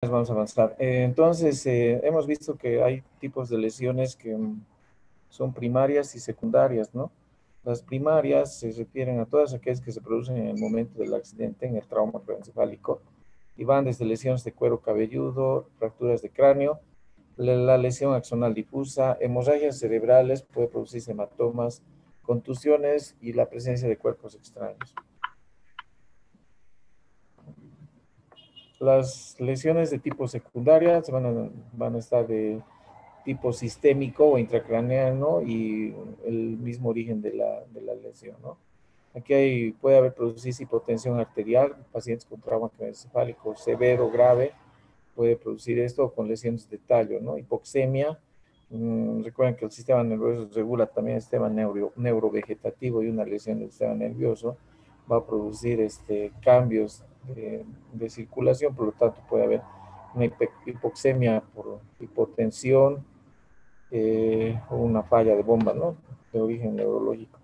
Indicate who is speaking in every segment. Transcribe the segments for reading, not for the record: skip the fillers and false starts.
Speaker 1: Vamos a avanzar. Entonces, hemos visto que hay tipos de lesiones que son primarias y secundarias, ¿no? Las primarias se refieren a todas aquellas que se producen en el momento del accidente, en el trauma craneoencefálico, y van desde lesiones de cuero cabelludo, fracturas de cráneo, la lesión axonal difusa, hemorragias cerebrales, puede producirse hematomas, contusiones y la presencia de cuerpos extraños. Las lesiones de tipo secundaria van a estar de tipo sistémico o intracraneano y el mismo origen de la lesión, ¿no? Puede haber producirse hipotensión arterial, pacientes con trauma craneoencefálico severo, grave, puede producir esto con lesiones de tallo, ¿no? Hipoxemia, recuerden que el sistema nervioso regula también el sistema neurovegetativo y una lesión del sistema nervioso va a producir cambios de circulación, por lo tanto puede haber una hipoxemia por hipotensión o una falla de bomba, ¿no? De origen neurológico.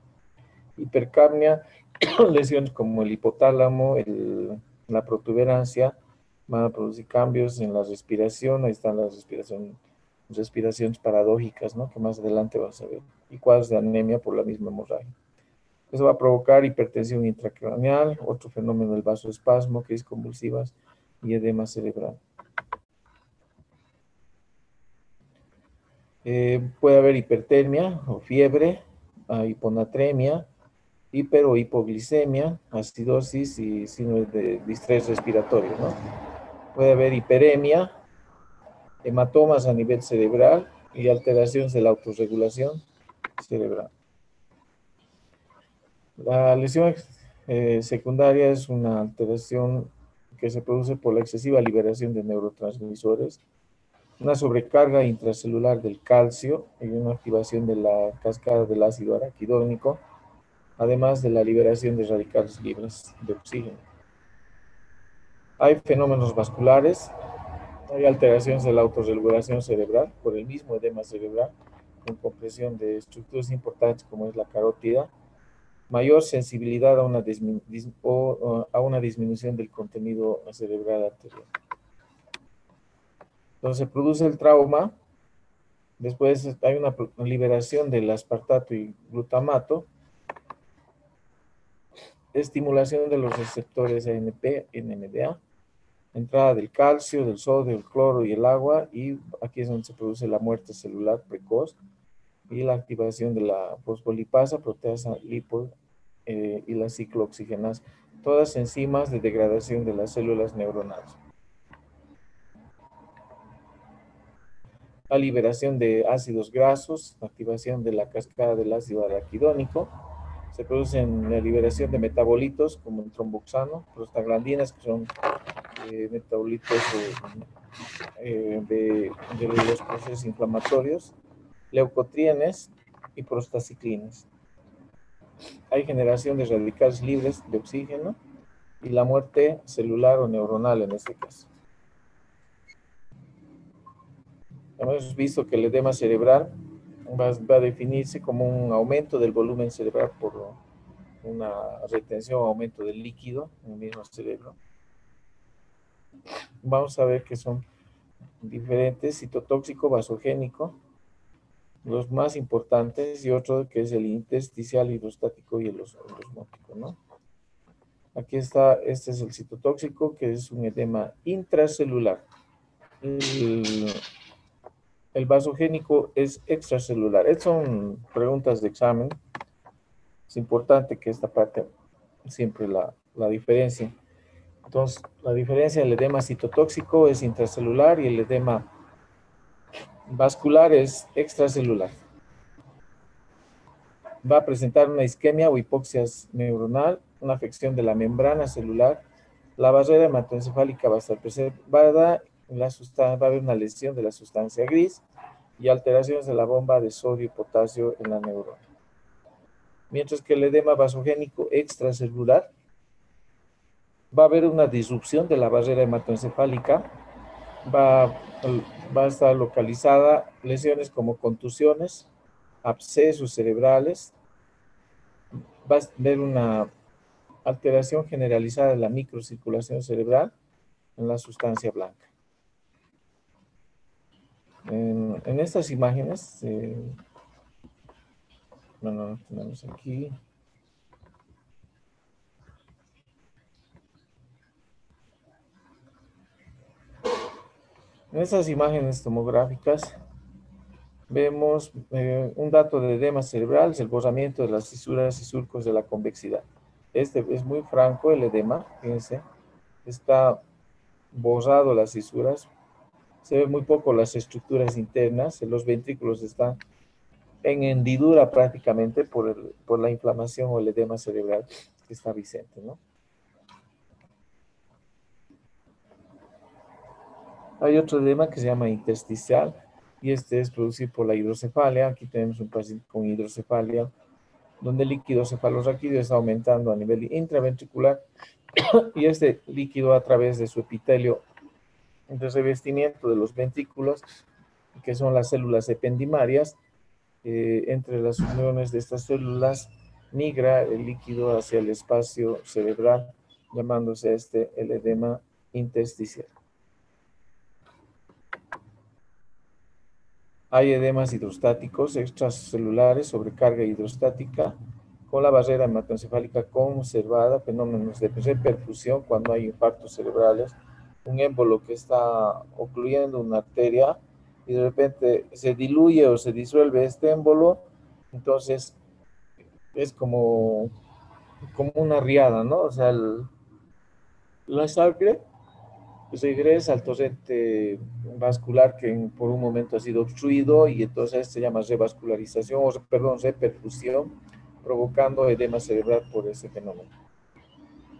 Speaker 1: Hipercapnia, lesiones como el hipotálamo, la protuberancia, van a producir cambios en la respiración, ahí están las respiraciones paradójicas, ¿no? Que más adelante vas a ver, y cuadros de anemia por la misma hemorragia. Eso va a provocar hipertensión intracraneal, otro fenómeno del vasoespasmo, crisis convulsivas y edema cerebral. Puede haber hipertermia o fiebre, hiponatremia, hiper o hipoglicemia, acidosis y síndrome de distrés respiratorio, ¿no? Puede haber hiperemia, hematomas a nivel cerebral y alteraciones de la autorregulación cerebral. La lesión secundaria es una alteración que se produce por la excesiva liberación de neurotransmisores, una sobrecarga intracelular del calcio y una activación de la cascada del ácido araquidónico, además de la liberación de radicales libres de oxígeno. Hay fenómenos vasculares, hay alteraciones de la autorregulación cerebral por el mismo edema cerebral, con compresión de estructuras importantes como es la carótida, mayor sensibilidad a a una disminución del contenido cerebral anterior. Entonces se produce el trauma, después hay una liberación del aspartato y glutamato, estimulación de los receptores ANP, NMDA, entrada del calcio, del sodio, del cloro y el agua, y aquí es donde se produce la muerte celular precoz y la activación de la fosfolipasa, proteasa lipo y la ciclooxigenasa, todas enzimas de degradación de las células neuronales. La liberación de ácidos grasos, activación de la cascada del ácido araquidónico, se produce en la liberación de metabolitos como el tromboxano, prostaglandinas, que son metabolitos de los procesos inflamatorios, leucotrienes y prostaciclinas. Hay generación de radicales libres de oxígeno y la muerte celular o neuronal en este caso. Hemos visto que el edema cerebral va a definirse como un aumento del volumen cerebral por una retención o aumento del líquido en el mismo cerebro. Vamos a ver que son diferentes: citotóxico, vasogénico, los más importantes, y otro que es el intersticial, hidrostático y el osmótico, ¿no? Aquí está, este es el citotóxico, que es un edema intracelular. El vasogénico es extracelular. Estas son preguntas de examen. Es importante que esta parte siempre la diferencia. Entonces, la diferencia del edema citotóxico es intracelular y el edema vascular es extracelular. Va a presentar una isquemia o hipoxia neuronal, una afección de la membrana celular, la barrera hematoencefálica va a estar preservada, va a haber una lesión de la sustancia gris y alteraciones de la bomba de sodio y potasio en la neurona. Mientras que el edema vasogénico extracelular va a haber una disrupción de la barrera hematoencefálica, va, va a estar localizada lesiones como contusiones, abscesos cerebrales, va a haber una alteración generalizada de la microcirculación cerebral en la sustancia blanca. En estas imágenes, bueno, tenemos aquí. En estas imágenes tomográficas vemos un dato de edema cerebral, es el borramiento de las fisuras y surcos de la convexidad. Este es muy franco el edema, fíjense, está borrado las fisuras, se ve muy poco las estructuras internas, los ventrículos están en hendidura prácticamente por la inflamación o el edema cerebral que está vigente, ¿no? Hay otro edema que se llama intersticial y este es producido por la hidrocefalia. Aquí tenemos un paciente con hidrocefalia donde el líquido cefalorraquídeo está aumentando a nivel intraventricular y este líquido a través de su epitelio de revestimiento de los ventrículos, que son las células ependimarias, entre las uniones de estas células migra el líquido hacia el espacio cerebral, llamándose este el edema intersticial. Hay edemas hidrostáticos extracelulares, sobrecarga hidrostática, con la barrera hematoencefálica conservada, fenómenos de reperfusión cuando hay infartos cerebrales, un émbolo que está ocluyendo una arteria y de repente se diluye o se disuelve este émbolo, entonces es como una riada, ¿no? O sea, la sangre regresa al torrente vascular que por un momento ha sido obstruido y entonces se llama revascularización, o perdón, reperfusión, provocando edema cerebral por ese fenómeno.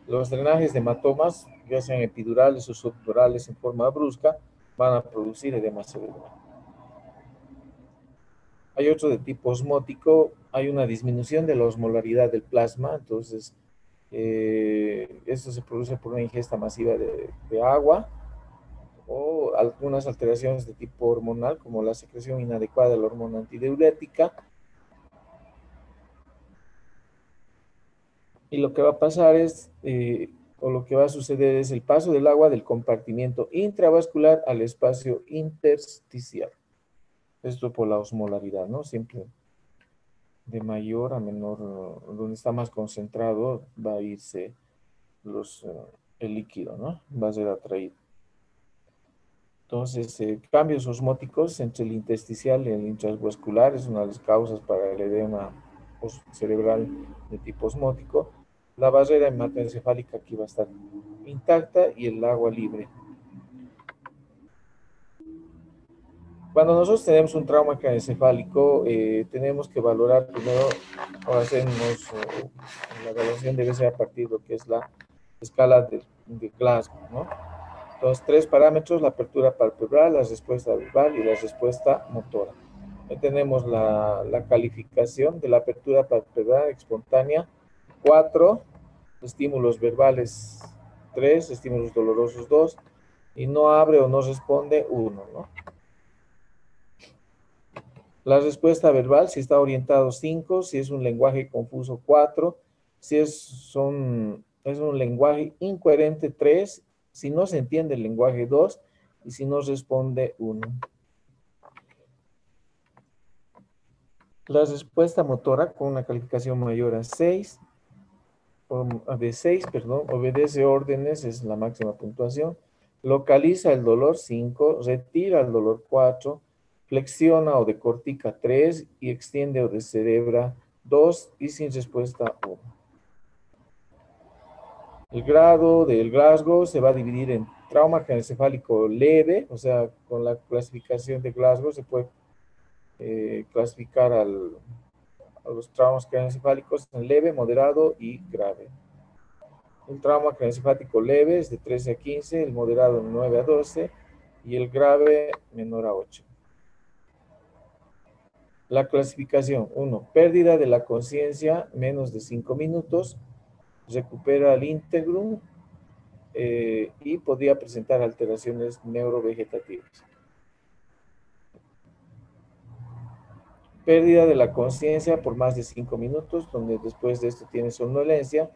Speaker 1: Los drenajes de hematomas, ya sean epidurales o subdurales en forma brusca, van a producir edema cerebral. Hay otro de tipo osmótico, hay una disminución de la osmolaridad del plasma, entonces esto se produce por una ingesta masiva de agua o algunas alteraciones de tipo hormonal, como la secreción inadecuada de la hormona antidiurética. Y lo que va a pasar es, o lo que va a suceder es el paso del agua del compartimiento intravascular al espacio intersticial. Esto por la osmolaridad, ¿no? Siempre de mayor a menor, donde está más concentrado, va a irse el líquido, ¿no? Va a ser atraído. Entonces, cambios osmóticos entre el intersticial y el intravascular es una de las causas para el edema cerebral de tipo osmótico. La barrera hematoencefálica aquí va a estar intacta y el agua libre. Cuando nosotros tenemos un trauma craneoencefálico, tenemos que valorar primero, o hacernos, la evaluación debe ser a partir de lo que es la escala de Glasgow, ¿no? Entonces, 3 parámetros: la apertura palpebral, la respuesta verbal y la respuesta motora. Ahí tenemos la calificación de la apertura palpebral espontánea: 4, estímulos verbales 3, estímulos dolorosos 2, y no abre o no responde 1, ¿no? La respuesta verbal, si está orientado 5, si es un lenguaje confuso 4, si es un lenguaje incoherente 3, si no se entiende el lenguaje 2 y si no responde 1. La respuesta motora con una calificación mayor a 6, de 6, perdón, obedece órdenes, es la máxima puntuación, localiza el dolor 5, retira el dolor 4, flexiona o decortica 3 y extiende o descerebra 2 y sin respuesta 1. El grado del Glasgow se va a dividir en trauma craneoencefálico leve, o sea, con la clasificación de Glasgow se puede clasificar a los traumas craneoencefálicos en leve, moderado y grave. El trauma craneoencefálico leve es de 13 a 15, el moderado 9 a 12 y el grave menor a 8. La clasificación: 1, pérdida de la conciencia menos de 5 minutos, recupera el íntegrum y podría presentar alteraciones neurovegetativas. Pérdida de la conciencia por más de 5 minutos, donde después de esto tiene somnolencia,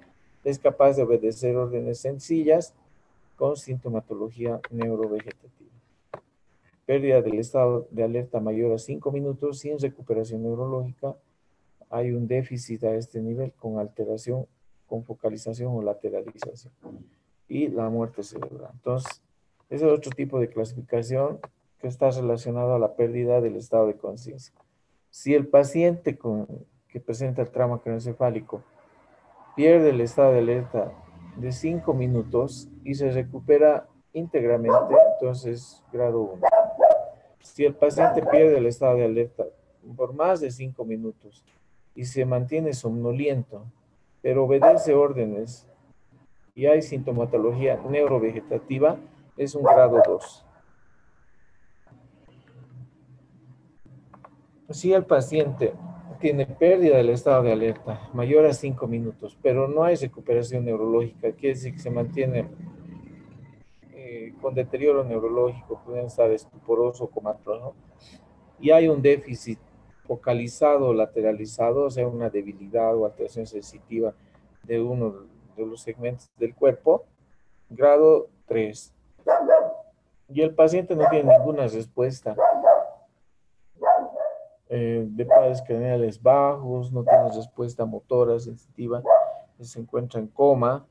Speaker 1: es capaz de obedecer órdenes sencillas con sintomatología neurovegetativa. pérdida del estado de alerta mayor a 5 minutos sin recuperación neurológica, hay un déficit a este nivel con alteración, con focalización o lateralización y la muerte cerebral. Entonces, ese es otro tipo de clasificación que está relacionado a la pérdida del estado de conciencia. Si el paciente que presenta el trauma craneoencefálico pierde el estado de alerta de 5 minutos y se recupera íntegramente, entonces grado 1. Si el paciente pierde el estado de alerta por más de 5 minutos y se mantiene somnoliento, pero obedece órdenes y hay sintomatología neurovegetativa, es un grado 2. Si el paciente tiene pérdida del estado de alerta mayor a 5 minutos, pero no hay recuperación neurológica, quiere decir que se mantiene con deterioro neurológico, pueden estar estuporoso, comatose, y hay un déficit focalizado o lateralizado, o sea, una debilidad o alteración sensitiva de uno de los segmentos del cuerpo, grado 3. Y el paciente no tiene ninguna respuesta de pares craneales bajos, no tiene respuesta motora sensitiva, se encuentra en coma,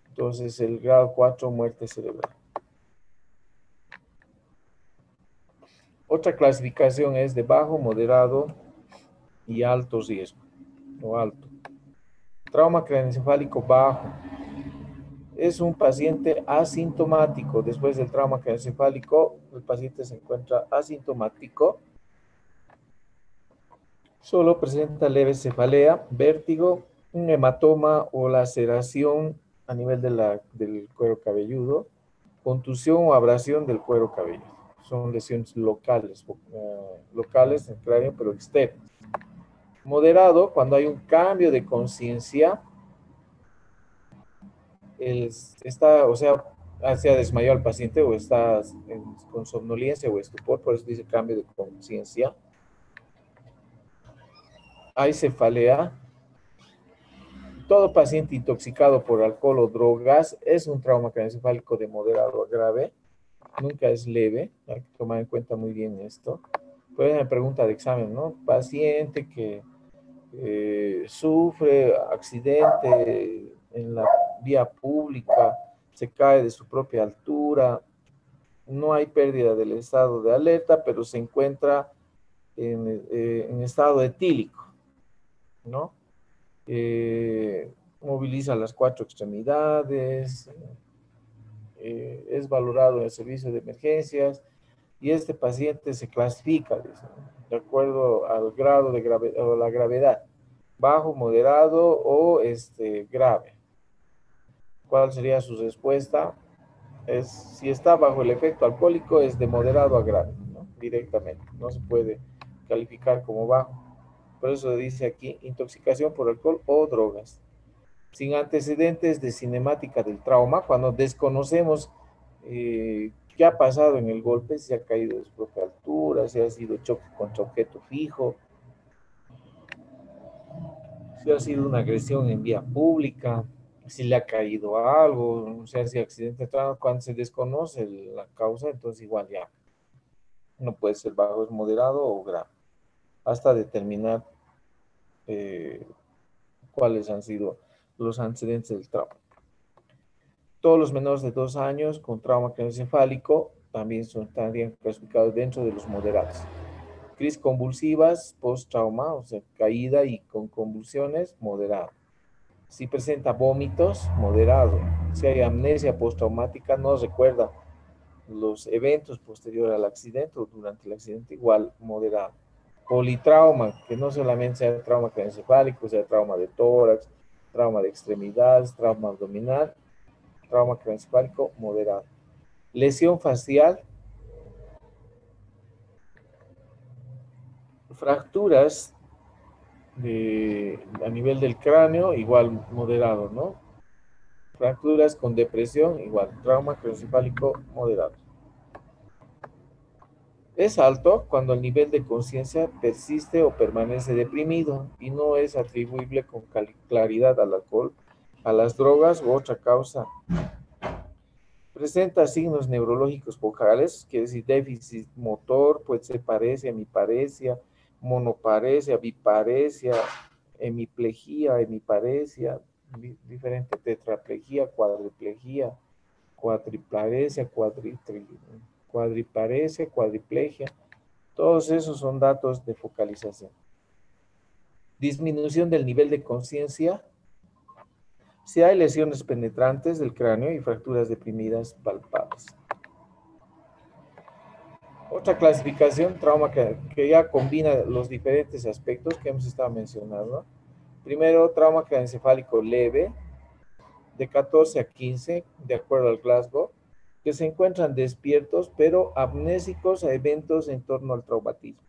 Speaker 1: entonces el grado 4, muerte cerebral. Otra clasificación es de bajo, moderado y alto riesgo, o alto. Trauma craneoencefálico bajo. Es un paciente asintomático. Después del trauma craneoencefálico, el paciente se encuentra asintomático. Solo presenta leve cefalea, vértigo, un hematoma o laceración a nivel del cuero cabelludo, contusión o abrasión del cuero cabelludo. Son lesiones locales, locales en el cráneo, pero externas. Moderado, cuando hay un cambio de conciencia, o sea, se ha desmayado el paciente o está con somnolencia o estupor, por eso dice cambio de conciencia. Hay cefalea. Todo paciente intoxicado por alcohol o drogas es un trauma craneoencefálico de moderado a grave. Nunca es leve, hay que tomar en cuenta muy bien esto. Pues una pregunta de examen, ¿no? Paciente que sufre accidente en la vía pública, se cae de su propia altura, no hay pérdida del estado de alerta, pero se encuentra en estado etílico, ¿no? Moviliza las 4 extremidades, es valorado en el servicio de emergencias y este paciente se clasifica de acuerdo al grado de gravedad o la gravedad, bajo, moderado o grave. ¿Cuál sería su respuesta? Si está bajo el efecto alcohólico es de moderado a grave, ¿no? Directamente, no se puede calificar como bajo. Por eso dice aquí intoxicación por alcohol o drogas. Sin antecedentes de cinemática del trauma, cuando desconocemos qué ha pasado en el golpe, si ha caído de su propia altura, si ha sido choque contra objeto fijo, si ha sido una agresión en vía pública, si le ha caído algo, o sea, si accidente de trauma, cuando se desconoce la causa, entonces igual ya no puede ser bajo, es moderado o grave, hasta determinar cuáles han sido los antecedentes del trauma. Todos los menores de 2 años con trauma craneoencefálico también estarían clasificados dentro de los moderados. Crisis convulsivas, post-trauma, o sea, caída y con convulsiones, moderado. Si presenta vómitos, moderado. Si hay amnesia postraumática, no recuerda los eventos posteriores al accidente o durante el accidente, igual, moderado. Politrauma, que no solamente sea trauma craneoencefálico, sea trauma de tórax, trauma de extremidades, trauma abdominal, trauma craneoencefálico, moderado. Lesión facial, fracturas a nivel del cráneo, igual moderado, ¿no? Fracturas con depresión, igual, trauma craneoencefálico moderado. Es alto cuando el nivel de conciencia persiste o permanece deprimido y no es atribuible con claridad al alcohol, a las drogas u otra causa Presenta signos neurológicos focales, quiere decir déficit motor, puede ser paresia, hemiparesia, monoparesia, biparesia, hemiparesia, diferente tetraplegia, cuadriplegia, cuatriparesia, cuadriparesia, cuadriplegia. Todos esos son datos de focalización. Disminución del nivel de conciencia. Si hay lesiones penetrantes del cráneo y fracturas deprimidas palpables. Otra clasificación, trauma que ya combina los diferentes aspectos que hemos estado mencionando. Primero, trauma craneoencefálico leve, de 14 a 15, de acuerdo al Glasgow, que se encuentran despiertos, pero amnésicos a eventos en torno al traumatismo.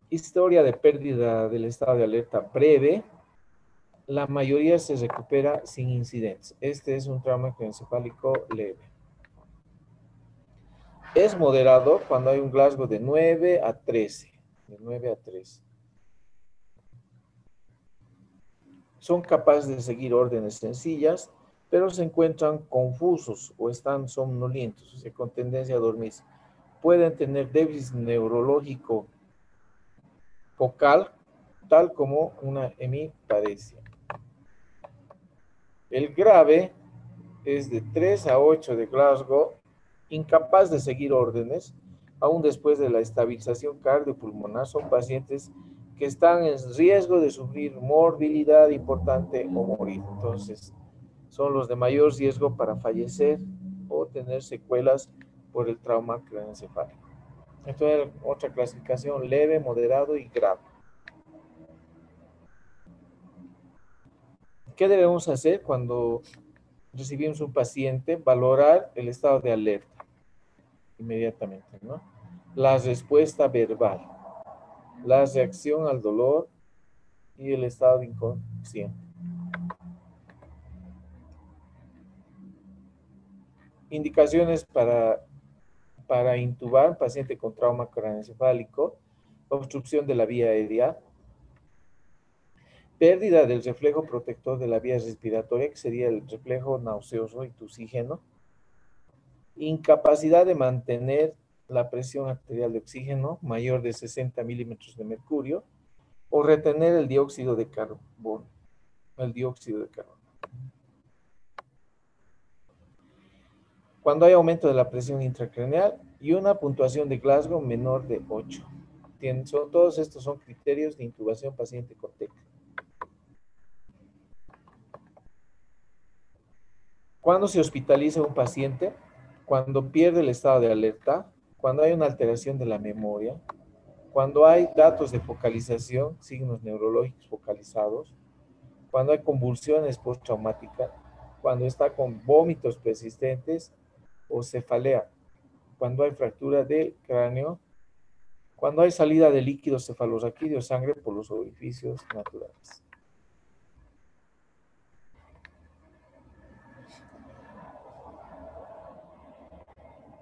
Speaker 1: Historia de pérdida del estado de alerta breve. La mayoría se recupera sin incidentes. Este es un trauma craneoencefálico leve. Es moderado cuando hay un Glasgow de 9 a 13. De 9 a 13. Son capaces de seguir órdenes sencillas, pero se encuentran confusos o están somnolientos, o sea, con tendencia a dormirse. Pueden tener déficit neurológico focal, tal como una hemiparesia. El grave es de 3 a 8 de Glasgow, incapaz de seguir órdenes, aún después de la estabilización cardiopulmonar. Son pacientes que están en riesgo de sufrir morbilidad importante o morir. Entonces, son los de mayor riesgo para fallecer o tener secuelas por el trauma craneoencefálico. Entonces, otra clasificación: leve, moderado y grave. ¿Qué debemos hacer cuando recibimos un paciente? Valorar el estado de alerta inmediatamente, ¿no? La respuesta verbal, la reacción al dolor y el estado de inconsciente. Indicaciones para intubar un paciente con trauma craneoencefálico: obstrucción de la vía aérea, pérdida del reflejo protector de la vía respiratoria, que sería el reflejo nauseoso y tusígeno, incapacidad de mantener la presión arterial de oxígeno mayor de 60 milímetros de mercurio, o retener el dióxido de carbono. Cuando hay aumento de la presión intracraneal y una puntuación de Glasgow menor de 8. Todos estos son criterios de intubación paciente con TEC. ¿Cuándo se hospitaliza un paciente? Cuando pierde el estado de alerta, cuando hay una alteración de la memoria, cuando hay datos de focalización, signos neurológicos focalizados, cuando hay convulsiones postraumáticas, cuando está con vómitos persistentes o cefalea, cuando hay fractura del cráneo, cuando hay salida de líquido cefalorraquídeo, sangre por los orificios naturales.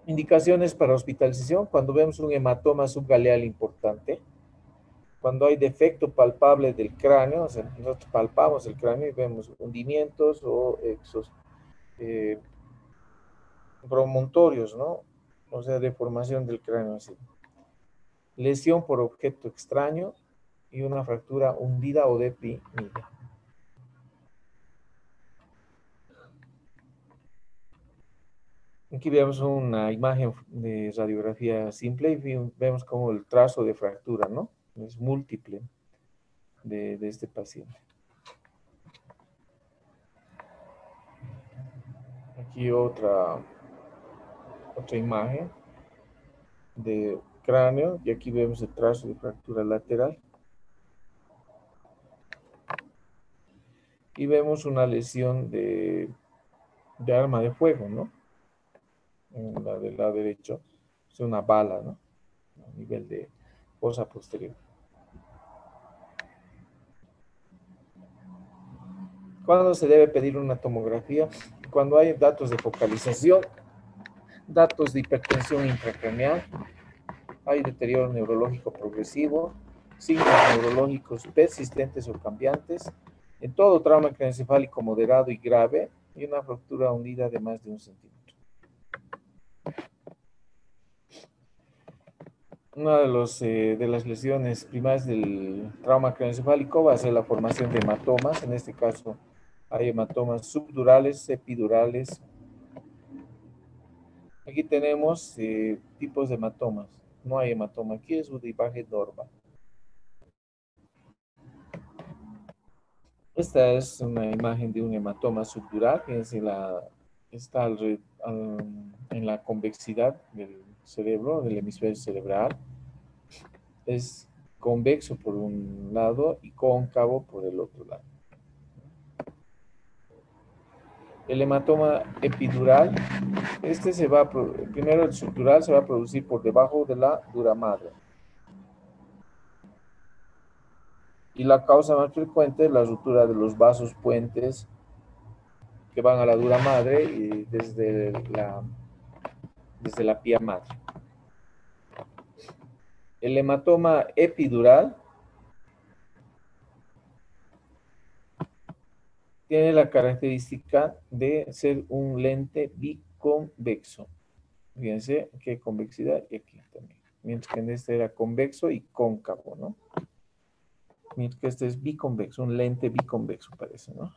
Speaker 1: Indicaciones para hospitalización: cuando vemos un hematoma subgaleal importante, cuando hay defecto palpable del cráneo, o sea, nosotros palpamos el cráneo y vemos hundimientos o promontorios, ¿no? O sea, deformación del cráneo así. Lesión por objeto extraño y una fractura hundida o deprimida. Aquí vemos una imagen de radiografía simple y vemos como el trazo de fractura, ¿no? Es múltiple de este paciente. Aquí otra imagen de cráneo y aquí vemos el trazo de fractura lateral. Y vemos una lesión de arma de fuego, ¿no? En la del lado derecho es una bala, ¿no? A nivel de fosa posterior. ¿Cuándo se debe pedir una tomografía? Cuando hay datos de focalización, datos de hipertensión intracraneal, hay deterioro neurológico progresivo, signos neurológicos persistentes o cambiantes. En todo trauma craneoencefálico moderado y grave, y una fractura hundida de más de 1 centímetro. Una de las lesiones primarias del trauma craneoencefálico va a ser la formación de hematomas. En este caso hay hematomas subdurales, epidurales. Aquí tenemos tipos de hematomas. No hay hematoma aquí, es un tipaje normal. Esta es una imagen de un hematoma subdural. Fíjense, está en la convexidad del cerebro, del hemisferio cerebral. Es convexo por un lado y cóncavo por el otro lado. El hematoma epidural, primero el subdural se va a producir por debajo de la dura madre. Y la causa más frecuente es la ruptura de los vasos puentes que van a la dura madre y desde la pía madre. El hematoma epidural tiene la característica de ser un lente biconvexo. Fíjense qué convexidad y aquí también. Mientras que en este era convexo y cóncavo, ¿no? Mientras que este es biconvexo, un lente biconvexo parece, ¿no?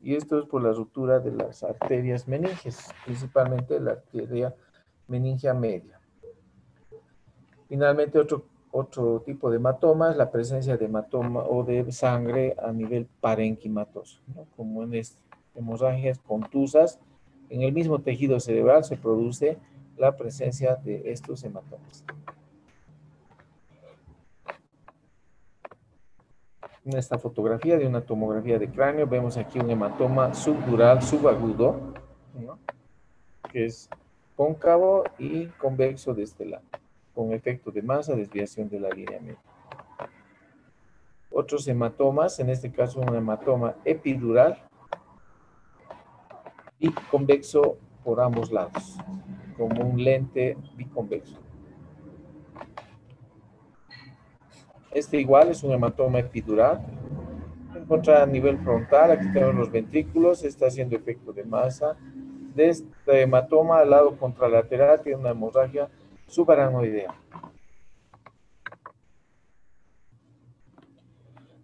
Speaker 1: Y esto es por la ruptura de las arterias meninges, principalmente la arteria meningia media. Finalmente, otro tipo de hematoma es la presencia de hematoma o de sangre a nivel parenquimatoso, ¿no? Como en hemorragias contusas, en el mismo tejido cerebral se produce la presencia de estos hematomas. En esta fotografía de una tomografía de cráneo vemos aquí un hematoma subdural subagudo, ¿no? Que es cóncavo y convexo de este lado, con efecto de masa, desviación de la línea media. Otros hematomas, en este caso un hematoma epidural y convexo por ambos lados, como un lente biconvexo. Este igual es un hematoma epidural. Encontrar a nivel frontal, aquí tenemos los ventrículos, está haciendo efecto de masa. De este hematoma al lado contralateral tiene una hemorragia subaracnoidea.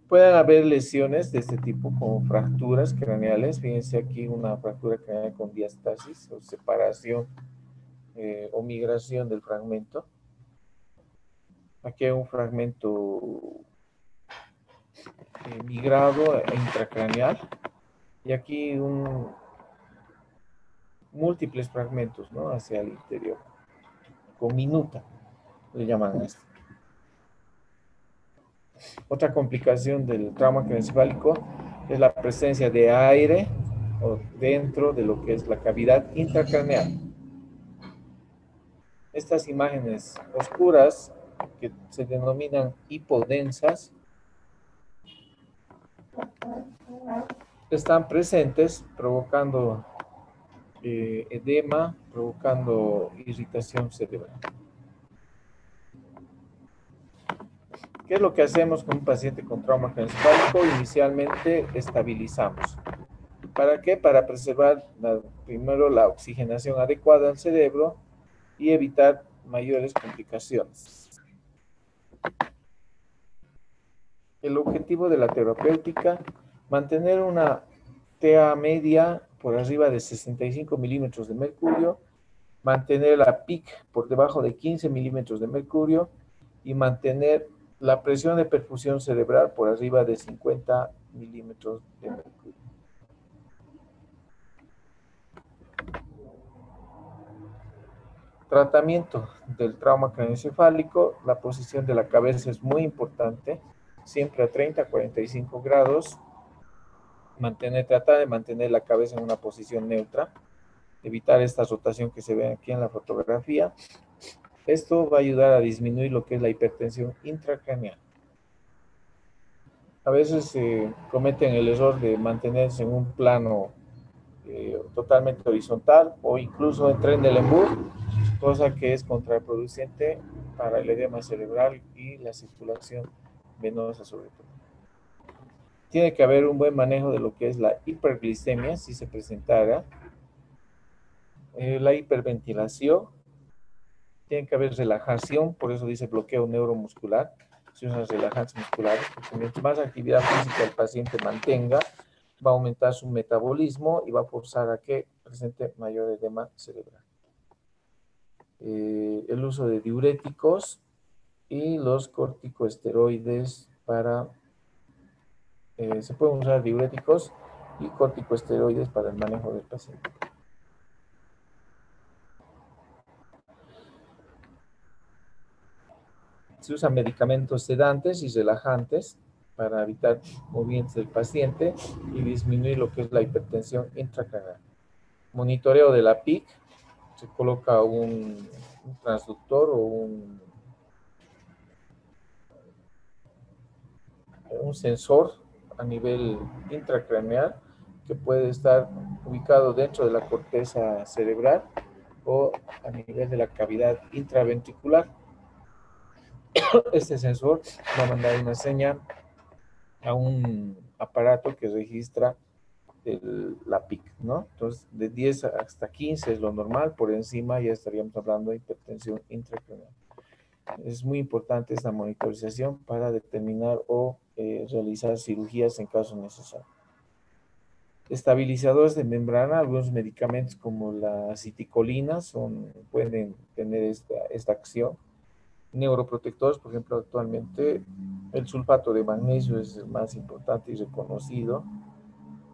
Speaker 1: Pueden haber lesiones de este tipo como fracturas craneales. Fíjense aquí una fractura craneal con diastasis o separación o migración del fragmento. Aquí hay un fragmento migrado e intracraneal y aquí múltiples fragmentos, ¿no? Hacia el interior, con minuta, le llaman a esto. Otra complicación del trauma craneoencefálico es la presencia de aire o dentro de lo que es la cavidad intracraneal. Estas imágenes oscuras, que se denominan hipodensas, están presentes provocando edema, provocando irritación cerebral. ¿Qué es lo que hacemos con un paciente con trauma craneoencefálico? Inicialmente estabilizamos. ¿Para qué? Para preservar primero la oxigenación adecuada al cerebro y evitar mayores complicaciones. El objetivo de la terapéutica, mantener una TA media por arriba de 65 milímetros de mercurio, mantener la PIC por debajo de 15 milímetros de mercurio y mantener la presión de perfusión cerebral por arriba de 50 milímetros de mercurio. Tratamiento del trauma craneoencefálico, la posición de la cabeza es muy importante, siempre a 30 a 45 grados. Tratar de mantener la cabeza en una posición neutra, evitar esta rotación que se ve aquí en la fotografía. Esto va a ayudar a disminuir lo que es la hipertensión intracraneal. A veces se cometen el error de mantenerse en un plano totalmente horizontal o incluso en Trendelenburg, cosa que es contraproducente para el edema cerebral y la circulación venosa sobre todo. Tiene que haber un buen manejo de lo que es la hiperglicemia, si se presentara, la hiperventilación, tiene que haber relajación, por eso dice bloqueo neuromuscular, si usan relajantes musculares, porque mientras más actividad física el paciente mantenga, va a aumentar su metabolismo y va a forzar a que presente mayor edema cerebral. El uso de diuréticos y los corticosteroides para, se pueden usar diuréticos y corticosteroides para el manejo del paciente. Se usan medicamentos sedantes y relajantes para evitar movimientos del paciente y disminuir lo que es la hipertensión intracraneal. Monitoreo de la PIC, se coloca un transductor o un sensor a nivel intracraneal que puede estar ubicado dentro de la corteza cerebral o a nivel de la cavidad intraventricular. Este sensor va a mandar una señal a un aparato que registra la PIC, ¿no? Entonces, de 10 hasta 15 es lo normal, por encima ya estaríamos hablando de hipertensión intracraneal. Es muy importante esta monitorización para determinar o realizar cirugías en caso necesario. Estabilizadores de membrana, algunos medicamentos como la aciticolina pueden tener esta acción. Neuroprotectores, por ejemplo, actualmente el sulfato de magnesio es el más importante y reconocido.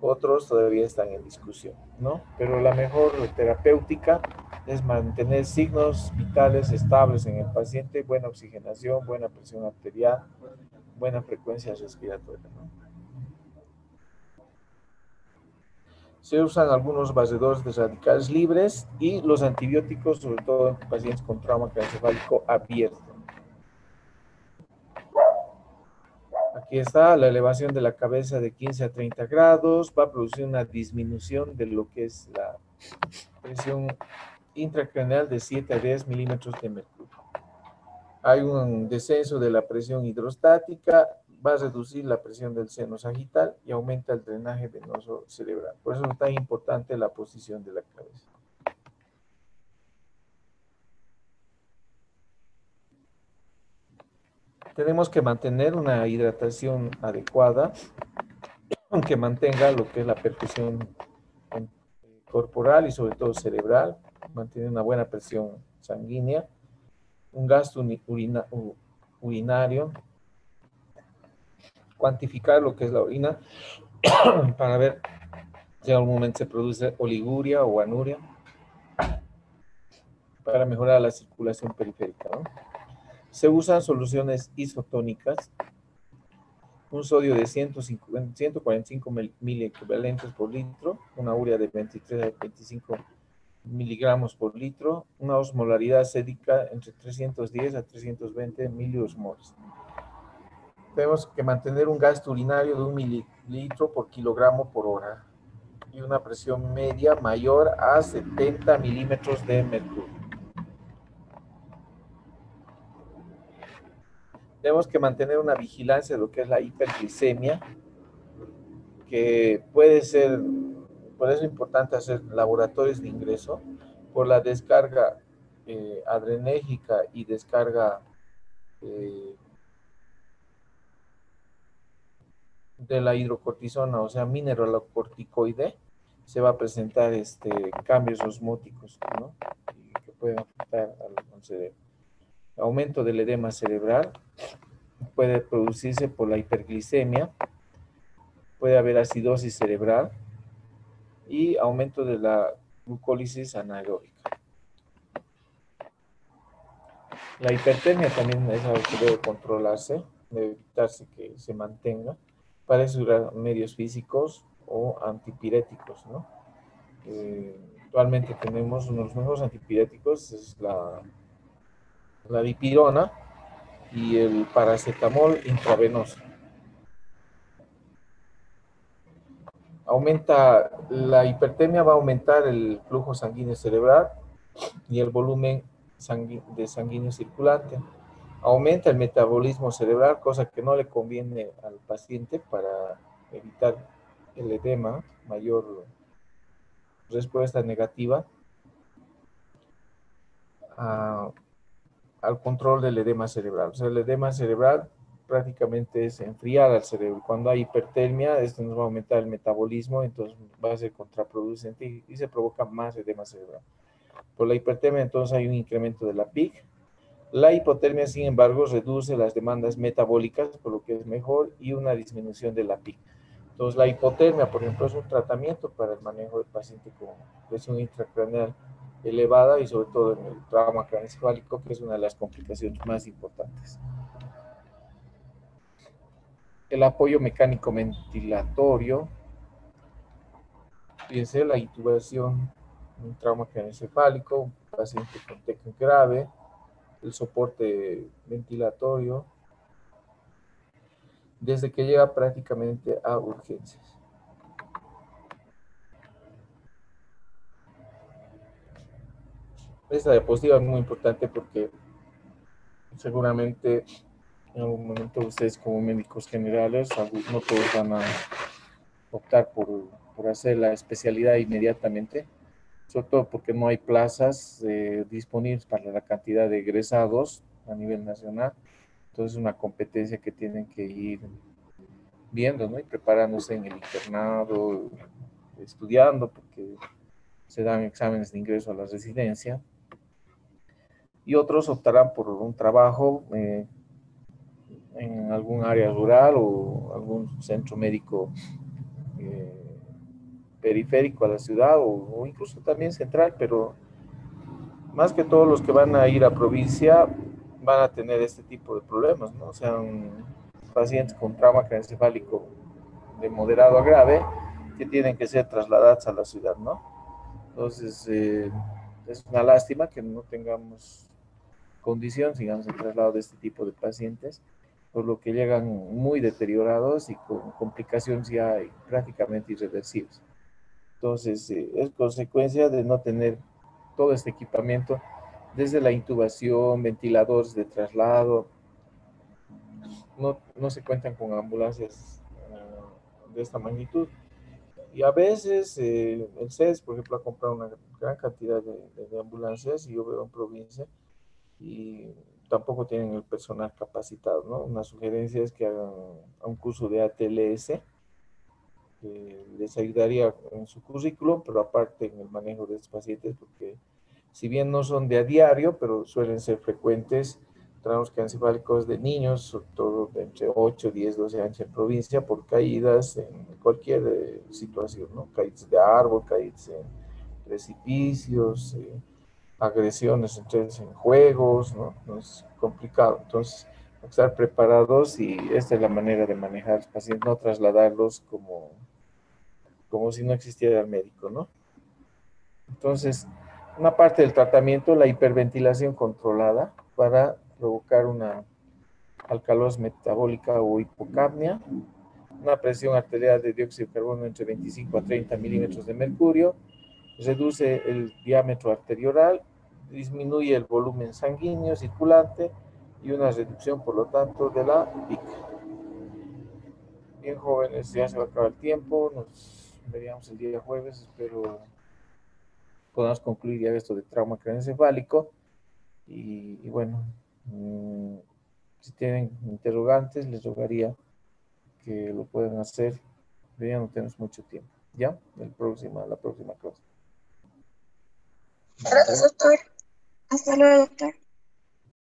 Speaker 1: Otros todavía están en discusión, ¿no? Pero la mejor terapéutica es mantener signos vitales estables en el paciente, buena oxigenación, buena presión arterial, buena frecuencia respiratoria, ¿no? Se usan algunos barredores de radicales libres y los antibióticos, sobre todo en pacientes con trauma craneoencefálico abierto. Aquí está la elevación de la cabeza de 15 a 30 grados, va a producir una disminución de lo que es la presión intracraneal de 7 a 10 milímetros de mercurio. Hay un descenso de la presión hidrostática, va a reducir la presión del seno sagital y aumenta el drenaje venoso cerebral. Por eso es tan importante la posición de la cabeza. Tenemos que mantener una hidratación adecuada, que mantenga lo que es la perfusión corporal y sobre todo cerebral, mantener una buena presión sanguínea, un gasto urinario, cuantificar lo que es la orina para ver si en algún momento se produce oliguria o anuria para mejorar la circulación periférica, ¿no? Se usan soluciones isotónicas, un sodio de 145 miliequivalentes por litro, una urea de 23 a 25 miligramos por litro, una osmolaridad acédica entre 310 a 320 miliosmoles. Tenemos que mantener un gasto urinario de 1 mililitro por kilogramo por hora y una presión media mayor a 70 milímetros de mercurio. Tenemos que mantener una vigilancia de lo que es la hiperglicemia, que puede ser, por eso es importante hacer laboratorios de ingreso, por la descarga adrenérgica y descarga de la hidrocortisona, o sea, mineralocorticoide, se va a presentar cambios osmóticos, ¿no? Que pueden afectar al cerebro. Aumento del edema cerebral puede producirse por la hiperglicemia, puede haber acidosis cerebral y aumento de la glucólisis anaeróbica. La hipertermia también es algo que debe controlarse, debe evitarse que se mantenga. Para eso usar medios físicos o antipiréticos, ¿no? Actualmente tenemos uno de los mejores antipiréticos, es la dipirona y el paracetamol intravenoso. La hipertermia va a aumentar el flujo sanguíneo cerebral y el volumen de sanguíneo circulante. Aumenta el metabolismo cerebral, cosa que no le conviene al paciente para evitar el edema, mayor respuesta negativa al control del edema cerebral. O sea, el edema cerebral prácticamente es enfriar al cerebro. Cuando hay hipertermia, esto nos va a aumentar el metabolismo, entonces va a ser contraproducente y se provoca más edema cerebral. Por la hipertermia, entonces hay un incremento de la PIC. La hipotermia, sin embargo, reduce las demandas metabólicas, por lo que es mejor, y una disminución de la PIC. Entonces, la hipotermia, por ejemplo, es un tratamiento para el manejo del paciente con presión intracraneal elevada y sobre todo en el trauma craneoencefálico, que es una de las complicaciones más importantes. El apoyo mecánico ventilatorio, fíjense, la intubación, un trauma craneoencefálico, un paciente con TEC grave, el soporte ventilatorio, desde que llega prácticamente a urgencias. Esta diapositiva es muy importante porque seguramente en algún momento ustedes como médicos generales, no todos van a optar por hacer la especialidad inmediatamente, sobre todo porque no hay plazas disponibles para la cantidad de egresados a nivel nacional. Entonces es una competencia que tienen que ir viendo, ¿no? Y preparándose en el internado, estudiando, porque se dan exámenes de ingreso a la residencia. Y otros optarán por un trabajo en algún área rural o algún centro médico eh, periférico a la ciudad o incluso también central, pero más que todos los que van a ir a provincia van a tener este tipo de problemas, ¿no? O sea, pacientes con trauma craneoencefálico de moderado a grave que tienen que ser trasladados a la ciudad, ¿no? Entonces, es una lástima que no tengamos condición, digamos, el traslado de este tipo de pacientes, por lo que llegan muy deteriorados y con complicaciones ya prácticamente irreversibles. Entonces, es consecuencia de no tener todo este equipamiento, desde la intubación, ventiladores de traslado, no se cuentan con ambulancias de esta magnitud. Y a veces el CES, por ejemplo, ha comprado una gran cantidad de ambulancias, y yo veo en provincia, y tampoco tienen el personal capacitado, ¿no? Una sugerencia es que hagan un curso de ATLS, que les ayudaría en su currículum, pero aparte en el manejo de estos pacientes, porque si bien no son de a diario, pero suelen ser frecuentes traumas encefálicos de niños, sobre todo de entre 8, 10, 12 años en provincia, por caídas en cualquier situación, ¿no? Caídas de árbol, caídas en precipicios, agresiones entonces en juegos, ¿no? Es complicado. Entonces, hay que estar preparados, y esta es la manera de manejar a los pacientes, no trasladarlos como si no existiera el médico, ¿no? Entonces, una parte del tratamiento, la hiperventilación controlada para provocar una alcalosis metabólica o hipocapnia, una presión arterial de dióxido de carbono entre 25 a 30 milímetros de mercurio, reduce el diámetro arterioral, disminuye el volumen sanguíneo circulante y una reducción, por lo tanto, de la PIC. Bien, jóvenes, ya se va a acabar el tiempo, nos veríamos el día jueves, espero podamos concluir ya esto de trauma craneoencefálico. Y bueno, si tienen interrogantes, les rogaría que lo puedan hacer, pero ya no tenemos mucho tiempo. ¿Ya? La próxima clase.
Speaker 2: Gracias, doctor. Hasta luego, doctor.